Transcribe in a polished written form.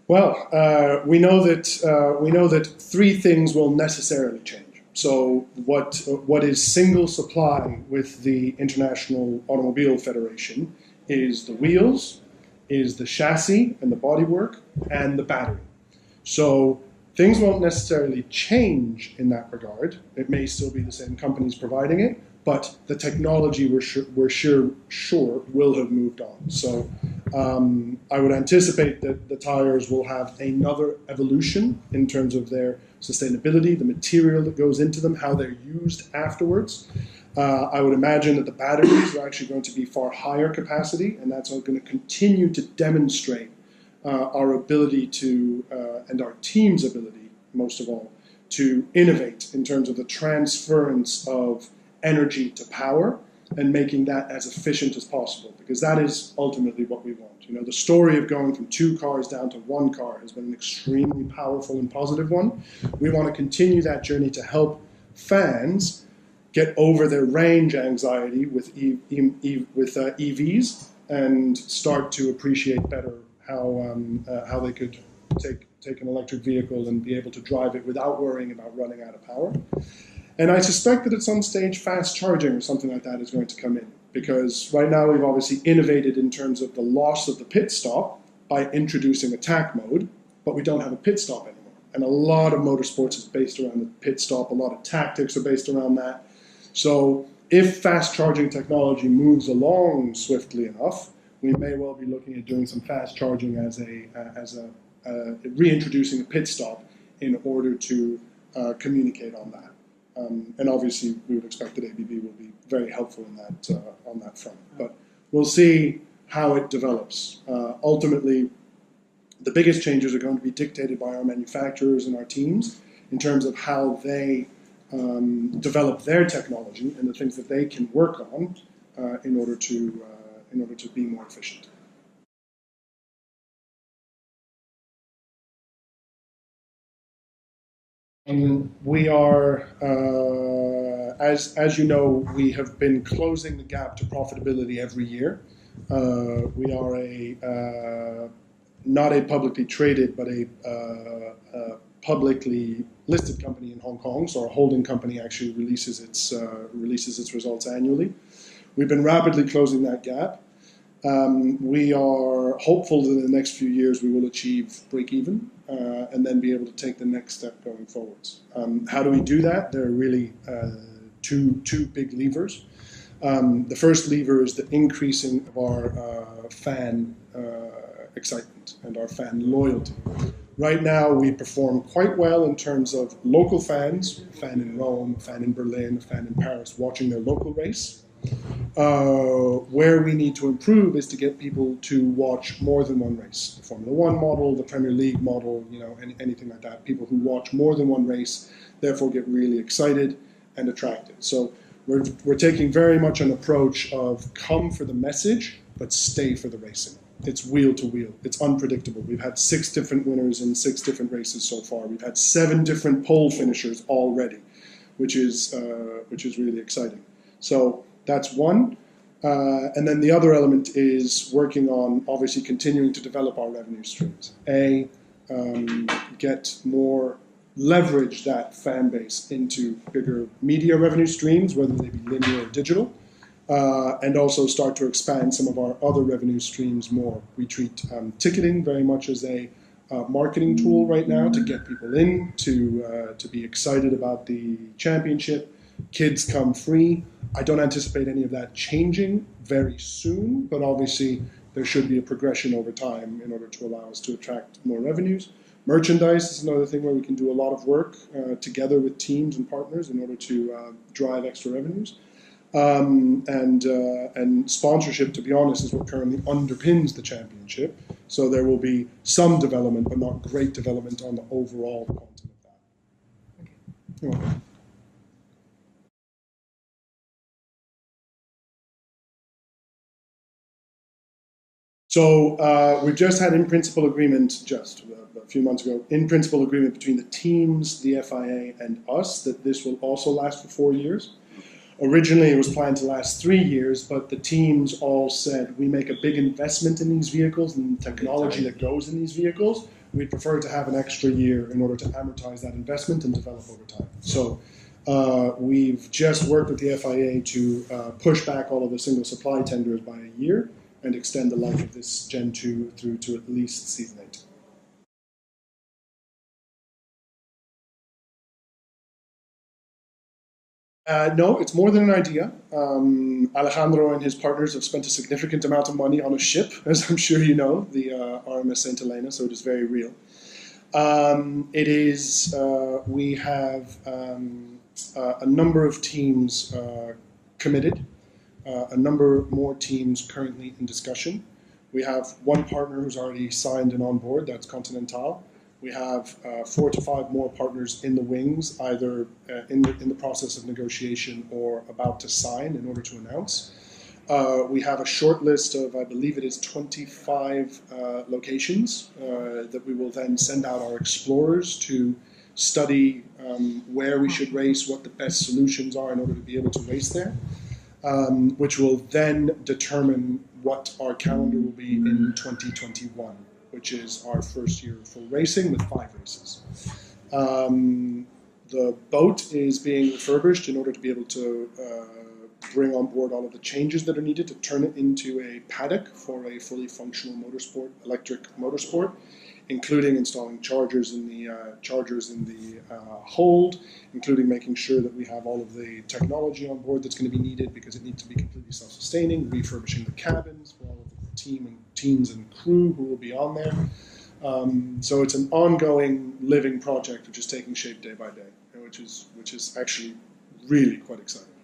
Well, we know that three things will necessarily change. So what is single supply with the International Automobile Federation is the wheels, is the chassis and the bodywork, and the battery. So things won't necessarily change in that regard. It may still be the same companies providing it, but the technology we're sure will have moved on. So I would anticipate that the tires will have another evolution in terms of their sustainability, the material that goes into them, how they're used afterwards. I would imagine that the batteries are actually going to be far higher capacity, and that's going to continue to demonstrate our ability to, and our team's ability, most of all, to innovate in terms of the transference of energy to power and making that as efficient as possible, because that is ultimately what we want. You know, the story of going from 2 cars down to 1 car has been an extremely powerful and positive one. We want to continue that journey to help fans get over their range anxiety with EVs and start to appreciate better how they could take an electric vehicle and be able to drive it without worrying about running out of power. And I suspect that at some stage fast charging or something like that is going to come in, because right now we've obviously innovated in terms of the loss of the pit stop by introducing attack mode, but we don't have a pit stop anymore. And a lot of motorsports is based around the pit stop, a lot of tactics are based around that. So if fast charging technology moves along swiftly enough, we may well be looking at doing some fast charging as reintroducing a pit stop in order to communicate on that. And obviously, we would expect that ABB will be very helpful in that on that front. But we'll see how it develops. Ultimately, the biggest changes are going to be dictated by our manufacturers and our teams in terms of how they develop their technology and the things that they can work on in order to be more efficient. We are, as you know, we have been closing the gap to profitability every year. We are not a publicly traded, but a publicly listed company in Hong Kong. So our holding company actually releases its results annually. We've been rapidly closing that gap. We are hopeful that in the next few years we will achieve break even and then be able to take the next step going forwards. How do we do that? There are really two big levers. The first lever is the increasing of our fan excitement and our fan loyalty. Right now we perform quite well in terms of local fans, a fan in Rome, a fan in Berlin, a fan in Paris, watching their local race. Where we need to improve is to get people to watch more than one race. The Formula One model, the Premier League model, anything like that. People who watch more than one race, therefore get really excited and attracted. So we're taking very much an approach of come for the message, but stay for the racing. It's wheel to wheel. It's unpredictable. We've had 6 different winners in 6 different races so far. We've had 7 different pole finishers already, which is really exciting. So that's one. And then the other element is working on obviously continuing to develop our revenue streams. Get more leverage that fan base into bigger media revenue streams, whether they be linear or digital, and also start to expand some of our other revenue streams more. We treat ticketing very much as a marketing tool right now to get people in, to be excited about the championship. Kids come free. I don't anticipate any of that changing very soon, but obviously there should be a progression over time in order to allow us to attract more revenues. Merchandise is another thing where we can do a lot of work together with teams and partners in order to drive extra revenues. And sponsorship, to be honest, is what currently underpins the championship. So there will be some development, but not great development on the overall quantum of that. Okay. You're welcome. So we've just had in-principle agreement, just a few months ago, in-principle agreement between the teams, the FIA, and us that this will also last for 4 years. Originally, it was planned to last 3 years, but the teams all said, we make a big investment in these vehicles and the technology that goes in these vehicles. we'd prefer to have an extra year in order to amortize that investment and develop over time. So we've just worked with the FIA to push back all of the single supply tenders by a year and extend the life of this Gen 2 through to at least season 8. No, it's more than an idea. Alejandro and his partners have spent a significant amount of money on a ship, as I'm sure you know, the RMS St. Helena, so it is very real. We have a number of teams committed, a number more teams currently in discussion. We have one partner who's already signed and on board, that's Continental. We have 4 to 5 more partners in the wings, either in the process of negotiation or about to sign in order to announce. We have a short list of, I believe it is 25 locations that we will then send out our explorers to study where we should race, what the best solutions are in order to be able to race there, which will then determine what our calendar will be in 2021. Which is our first year of full racing with 5 races. The boat is being refurbished in order to be able to bring on board all of the changes that are needed to turn it into a paddock for a fully functional motorsport, electric motorsport, including installing chargers in the hold, including making sure that we have all of the technology on board that's going to be needed because it needs to be completely self-sustaining, refurbishing the cabins for all of the teams and crew who will be on there. So it's an ongoing living project which is taking shape day by day, which is actually really quite exciting.